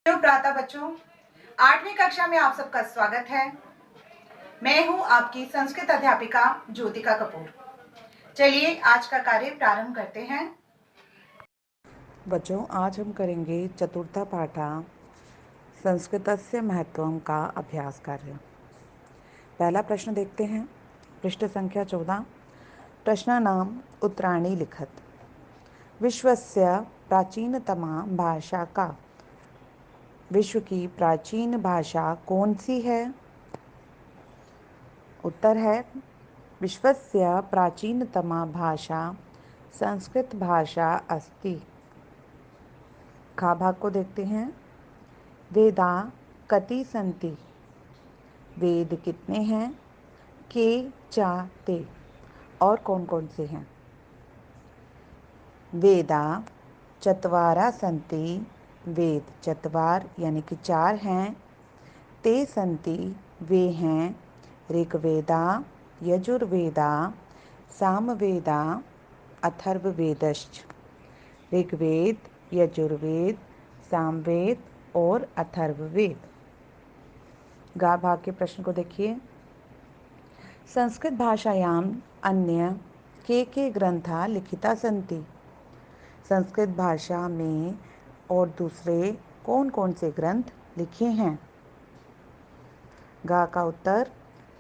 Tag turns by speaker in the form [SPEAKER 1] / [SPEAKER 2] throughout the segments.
[SPEAKER 1] शुभ प्रातः बच्चों, 8वीं कक्षा में आप सबका स्वागत है। मैं हूं आपकी संस्कृत अध्यापिका ज्योतिका कपूर। चलिए आज का कार्य प्रारंभ करते हैं।
[SPEAKER 2] बच्चों, आज हम करेंगे चतुर्थ पाठा संस्कृतस्य महत्वम का अभ्यास कार्य। पहला प्रश्न देखते हैं। पृष्ठ संख्या 14। प्रश्नानाम उत्तराणि लिखत। विश्वस्य प्राचीनतमा भाषा का। विश्व की प्राचीन भाषा कौन सी है? उत्तर है विश्वस्य प्राचीनतमा भाषा संस्कृत भाषा अस्ति। खा भाग को देखते हैं। वेदा कति सन्ति। वेद कितने हैं? के चा ते। और कौन कौन से हैं? वेदा चत्वारा सन्ति। वेद चत्वार यानी कि 4 हैं। ते सन्ति वे हैं। ऋग्वेदा यजुर्वेदा सामवेदा अथर्ववेदश्च। ऋग्वेद, यजुर्वेद, सामवेद और अथर्ववेद। गा भाग के प्रश्न को देखिए। संस्कृत भाषायाम अन्य के ग्रंथा लिखिता सन्ति। संस्कृत भाषा में और दूसरे कौन कौन से ग्रंथ लिखे हैं? गा का उत्तर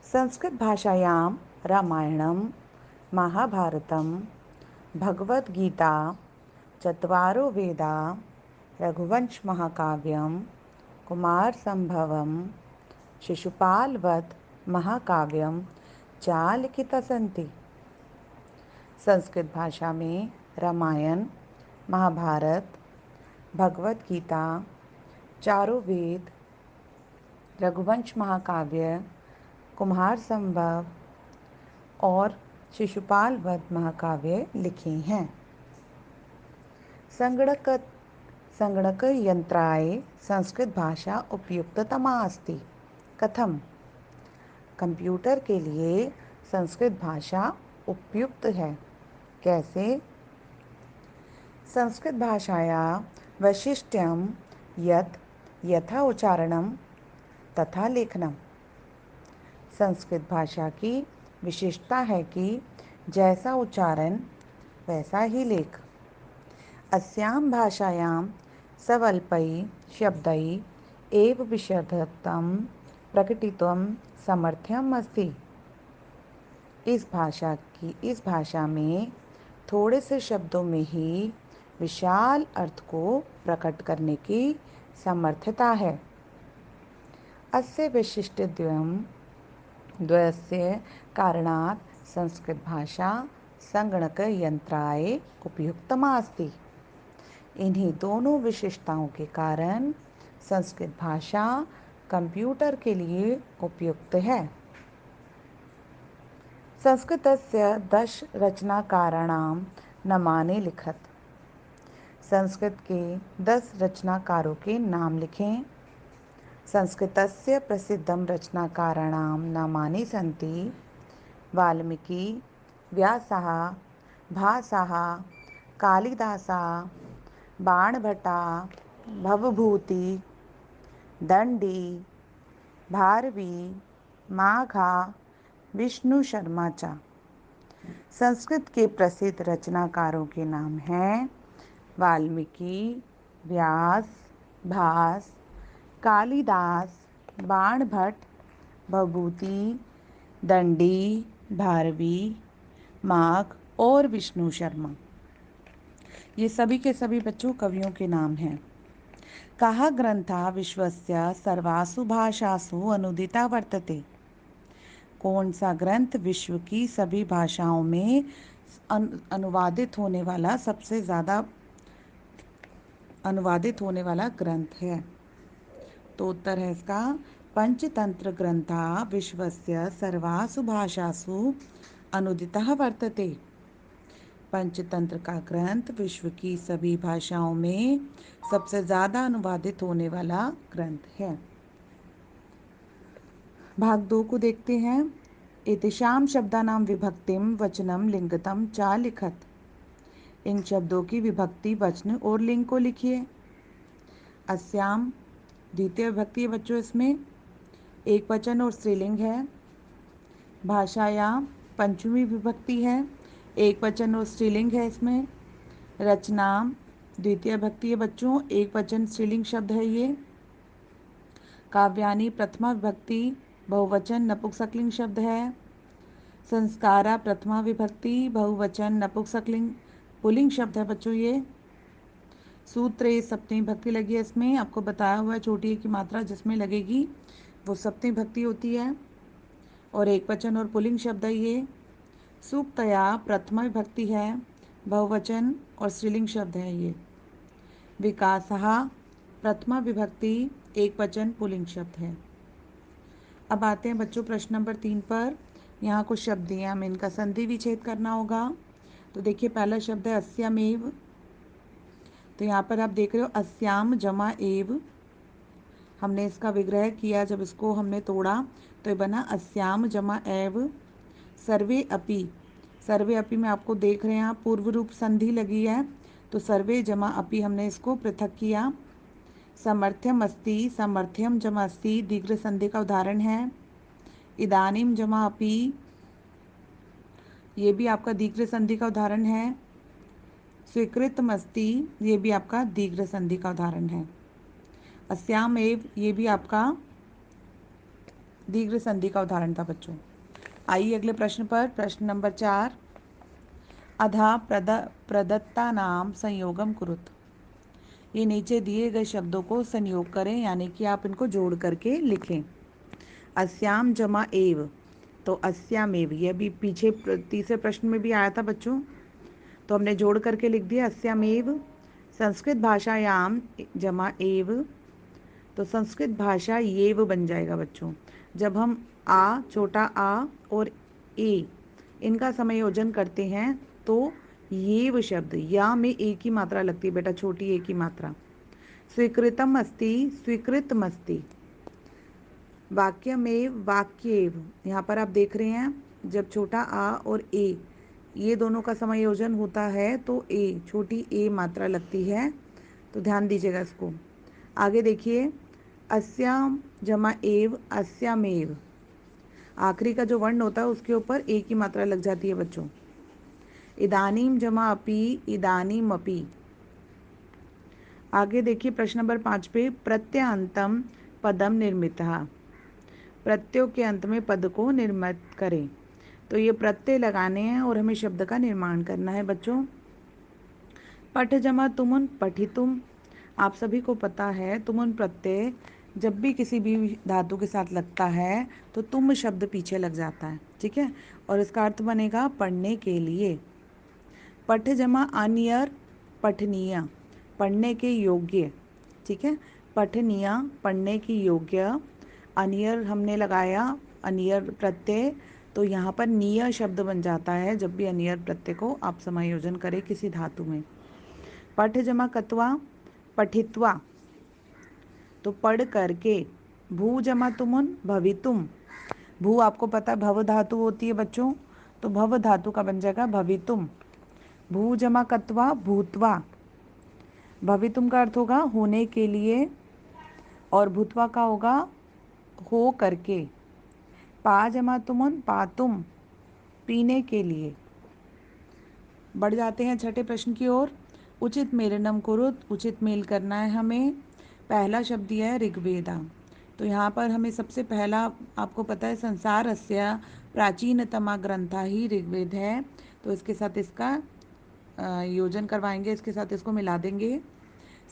[SPEAKER 2] संस्कृत भाषायाम रामायणम, महाभारतम, भगवद गीता, चत्वारो वेदा, रघुवंश महाकाव्यम, कुमार संभवम, शिशुपाल वध महाकाव्यम चा लिखिता सन्ति। संस्कृत भाषा में रामायण, महाभारत, भगवद गीता, चारों वेद, रघुवंश महाकाव्य, कुमार संभव और शिशुपाल वध महाकाव्य लिखे हैं। संगणक यंत्राय संस्कृत भाषा उपयुक्ततमा अस्ति। कथम? कंप्यूटर के लिए संस्कृत भाषा उपयुक्त है। कैसे? संस्कृत भाषाया वैशिष्ट्यम यत् यथा उच्चारणम तथा लेखनम। संस्कृत भाषा की विशेषता है कि जैसा उच्चारण वैसा ही लेख। अस्यां भाषायां सवल्पै शब्दै एव विशदतं प्रकटितुं समर्थ्यम् अस्ति। इस भाषा में थोड़े से शब्दों में ही विशाल अर्थ को प्रकट करने की समर्थता है। अस्य वैशिष्ट्यद्वयस्य कारणात् संस्कृत भाषा संगणक यंत्राय उपयुक्तमा अस्ति। इन्हीं दोनों विशेषताओं के कारण संस्कृत भाषा कंप्यूटर के लिए उपयुक्त है। संस्कृतस्य 10 रचनाकाराणां नामानि लिखत। संस्कृत के 10 रचनाकारों के नाम लिखें। संस्कृतस्य प्रसिद्धं रचनाकाराणां नामानि सन्ति वाल्मीकि, व्यासः, भासः, कालिदासः, बाणभट्टः, भवभूति, दंडी, भारवी, माघा, विष्णु शर्मा चा। संस्कृत के प्रसिद्ध रचनाकारों के नाम हैं वाल्मीकि, व्यास, भास, कालिदास, बाणभट्ट, भवभूति, दंडी, भारवी, माघ और विष्णु शर्मा। ये सभी के सभी बच्चों कवियों के नाम हैं। कः ग्रंथः विश्वस्य सर्वासु भाषासु अनुदिता वर्तते। कौन सा ग्रंथ विश्व की सभी भाषाओं में अनुवादित होने वाला सबसे ज़्यादा अनुवादित होने वाला ग्रंथ है? तो उत्तर है इसका पंचतंत्र ग्रंथः विश्वस्य सर्वासु भाषासु अनुदितः वर्तते। पंचतंत्र का ग्रंथ विश्व की सभी भाषाओं में सबसे ज़्यादा अनुवादित होने वाला ग्रंथ है। भाग 2 को देखते हैं। एतेषां शब्दानां विभक्तिम वचनम लिंगतम चा लिखत। इन शब्दों की विभक्ति, वचन और लिंग को लिखिए। अस्याम द्वितीय विभक्ति है बच्चों, इसमें एक वचन और स्त्रीलिंग है। भाषायाम पंचमी विभक्ति है, एक वचन और स्त्रीलिंग है इसमें। रचना द्वितीय विभक्ति है बच्चों, एक वचन स्त्रीलिंग शब्द है ये। काव्यानि प्रथमा विभक्ति बहुवचन नपुंसकलिंग शब्द है। संस्कारा प्रथमा विभक्ति बहुवचन नपुंसकलिंग पुल्लिंग शब्द है बच्चों ये। सूत्र सप्तमी विभक्ति लगी है इसमें, आपको बताया हुआ है छोटी ए की मात्रा जिसमें लगेगी वो सप्तमी विभक्ति होती है और एक वचन और पुल्लिंग शब्द है ये। सूक्तया प्रथमा विभक्ति है, बहुवचन और स्त्रीलिंग शब्द है ये। विकासः प्रथमा विभक्ति एक वचन पुल्लिंग शब्द है। अब आते हैं बच्चों प्रश्न नंबर 3 पर। यहाँ कुछ शब्द दिए, हमें इनका संधि विच्छेद करना होगा। तो देखिए पहला शब्द है अस्यामेव। तो यहाँ पर आप देख रहे हो अस्याम जमा एव, हमने इसका विग्रह किया, जब इसको हमने तोड़ा तो ये बना अस्याम जमा एव। सर्वे अपि, सर्वे अपि में आपको देख रहे हैं आप पूर्व रूप संधि लगी है, तो सर्वे जमा अपि हमने इसको पृथक किया। समर्थ्यम अस्ति, समर्थ्यम जमा अस्ति दीर्घ संधि का उदाहरण है। इदानीम जमा अपि, ये भी आपका दीर्घ संधि का उदाहरण है। स्वीकृतमस्ति, ये भी आपका दीर्घ संधि का उदाहरण है। अस्याम एव, ये भी आपका दीर्घ संधि का उदाहरण था बच्चों। आइए अगले प्रश्न पर, प्रश्न नंबर 4। अधा प्रदत्ता नाम संयोगम कुरुत। ये नीचे दिए गए शब्दों को संयोग करें, यानी कि आप इनको जोड़ करके लिखें। अस्याम जमा एव, तो अस्यामेव, यह भी पीछे तीसरे प्रश्न में भी आया था बच्चों, तो हमने जोड़ करके लिख दिया अस्यामेव। संस्कृत भाषायाम जमा एव, तो संस्कृत भाषा येव बन जाएगा बच्चों। जब हम आ, छोटा आ और ए इनका समायोजन करते हैं तो येव शब्द, या में ए की मात्रा लगती है बेटा, छोटी ए की मात्रा। स्वीकृतम अस्ति, स्वीकृतमस्ति। वाक्य में वाक्येव, यहाँ पर आप देख रहे हैं जब छोटा आ और ए ये दोनों का समायोजन होता है तो ए, छोटी ए मात्रा लगती है, तो ध्यान दीजिएगा इसको। आगे देखिए अस्याम जमा एव, अस्यामेव, आखिरी का जो वर्ण होता है उसके ऊपर ए की मात्रा लग जाती है बच्चों। इदानीम जमा अपि, इदानीम अपि। आगे देखिए प्रश्न नंबर 5 पे, प्रत्ययांतम पदम निर्मितः, प्रत्ययों के अंत में पद को निर्मित करें। तो ये प्रत्यय लगाने हैं और हमें शब्द का निर्माण करना है बच्चों। पठ जमा तुमुन, पठितुम। आप सभी को पता है तुमुन प्रत्यय जब भी किसी भी धातु के साथ लगता है तो तुम शब्द पीछे लग जाता है, ठीक है, और इसका अर्थ बनेगा पढ़ने के लिए। पठ जमा अनियर, पठनीय, पढ़ने के योग्य, ठीक है, पठनीय पढ़ने की योग्य। अनियर हमने लगाया, अनियर प्रत्यय, तो यहाँ पर निय शब्द बन जाता है जब भी अनियर प्रत्यय को आप समायोजन करें किसी धातु में। पठ जमा कत्वा, पठित्वा, तो पढ़ करके। भू जमा तुमुन, भवितुम, भू आपको पता है भव धातु होती है बच्चों, तो भव धातु का बन जाएगा भवितुम। भू जमा कत्वा, भूतवा, भवितुम का अर्थ होगा होने के लिए और भूतवा का होगा हो करके। पा जमा तुमुन, पातुम, पीने के लिए। बढ़ जाते हैं छठे प्रश्न की ओर। उचित मेलनम कुरुत, उचित मेल करना है हमें। पहला शब्द दिया है ऋग्वेदा, तो यहाँ पर हमें सबसे पहला, आपको पता है संसारस्य प्राचीनतमा ग्रंथा ही ऋग्वेद है, तो इसके साथ इसका योजन करवाएंगे, इसके साथ इसको मिला देंगे।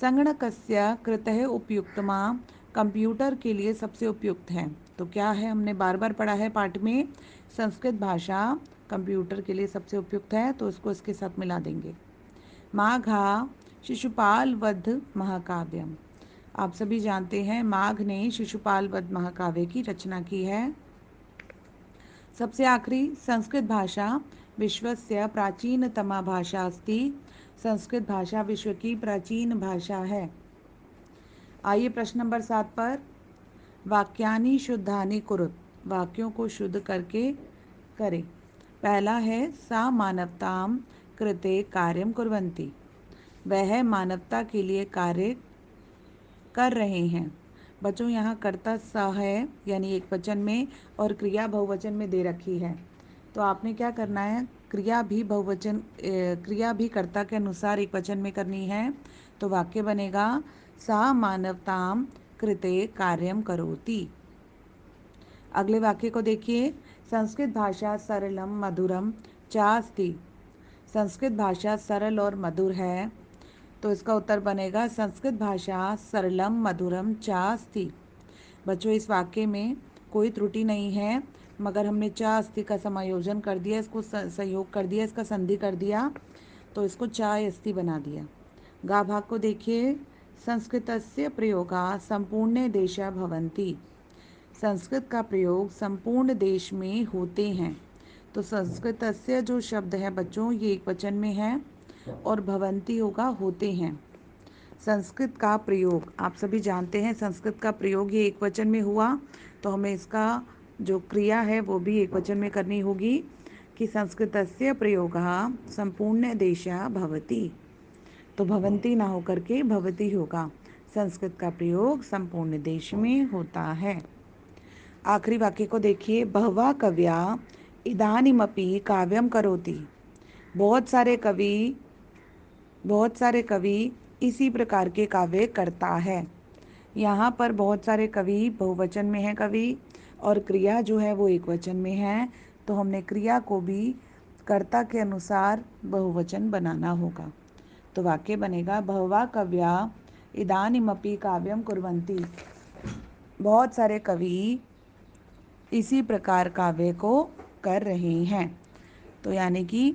[SPEAKER 2] संगणकस्य कृतः उपयुक्तमा, कंप्यूटर के लिए सबसे उपयुक्त है। तो क्या है, हमने बार बार पढ़ा है पाठ में, संस्कृत भाषा कंप्यूटर के लिए सबसे उपयुक्त है, तो इसको इसके साथ मिला देंगे। माघा शिशुपाल वध महाकाव्यम, आप सभी जानते हैं माघ ने शिशुपाल वध महाकाव्य की रचना की है। सबसे आखिरी, संस्कृत भाषा विश्वस्य प्राचीनतमा भाषा अस्ति, संस्कृत भाषा विश्व की प्राचीन भाषा है। आइए प्रश्न नंबर 7 पर। वाक्यानि शुद्धानि कुरुत, वाक्यों को शुद्ध करके करें। पहला है सा मानवताम कृते कार्यम कुर्वन्ति, वह मानवता के लिए कार्य कर रहे हैं। बच्चों यहाँ कर्ता स है यानी एक वचन में और क्रिया बहुवचन में दे रखी है, तो आपने क्या करना है, क्रिया भी कर्ता के अनुसार एक वचन में करनी है। तो वाक्य बनेगा सा मानवताम कृते कार्यम करोति। अगले वाक्य को देखिए, संस्कृत भाषा सरलम मधुरम चास्ति। संस्कृत भाषा सरल और मधुर है, तो इसका उत्तर बनेगा संस्कृत भाषा सरलम मधुरम चास्ति। बच्चों इस वाक्य में कोई त्रुटि नहीं है, मगर हमने चा अस्थि का समायोजन कर दिया, इसको संयोग कर दिया, इसका संधि कर दिया, तो इसको चा अस्थि बना दिया। गा भाग को देखिए, संस्कृतस्य प्रयोगा संपूर्ण देशा भवन्ति। संस्कृत का प्रयोग संपूर्ण देश में होते हैं। तो संस्कृतस्य जो शब्द है बच्चों, ये एक वचन में है और भवन्ति होगा होते हैं। संस्कृत का प्रयोग आप सभी जानते हैं, संस्कृत का प्रयोग ये एक वचन में हुआ, तो हमें इसका जो क्रिया है वो भी एक वचन में करनी होगी कि संस्कृतस्य प्रयोगः संपूर्ण देशा भवति। तो भवन्ति ना होकर के भवति होगा। संस्कृत का प्रयोग संपूर्ण देश में होता है। आखिरी वाक्य को देखिए, बहवा कव्या इदानीमपि काव्यम करोति। बहुत सारे कवि इसी प्रकार के काव्य करता है। यहाँ पर बहुत सारे कवि बहुवचन में है कवि, और क्रिया जो है वो एक वचन में है, तो हमने क्रिया को भी कर्ता के अनुसार बहुवचन बनाना होगा। तो वाक्य बनेगा बहवा कव्या इदानीमपि काव्यम कुर्वन्ति। बहुत सारे कवि इसी प्रकार काव्य को कर रहे हैं। तो यानी कि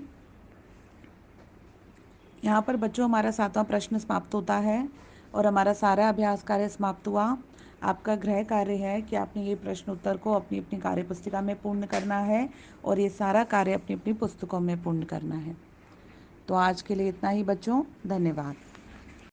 [SPEAKER 2] यहाँ पर बच्चों हमारा 7वां प्रश्न समाप्त होता है और हमारा सारा अभ्यास कार्य समाप्त हुआ। आपका गृह कार्य है कि आपने ये प्रश्न उत्तर को अपनी अपनी कार्य पुस्तिका में पूर्ण करना है और ये सारा कार्य अपनी अपनी पुस्तकों में पूर्ण करना है। तो आज के लिए इतना ही बच्चों, धन्यवाद।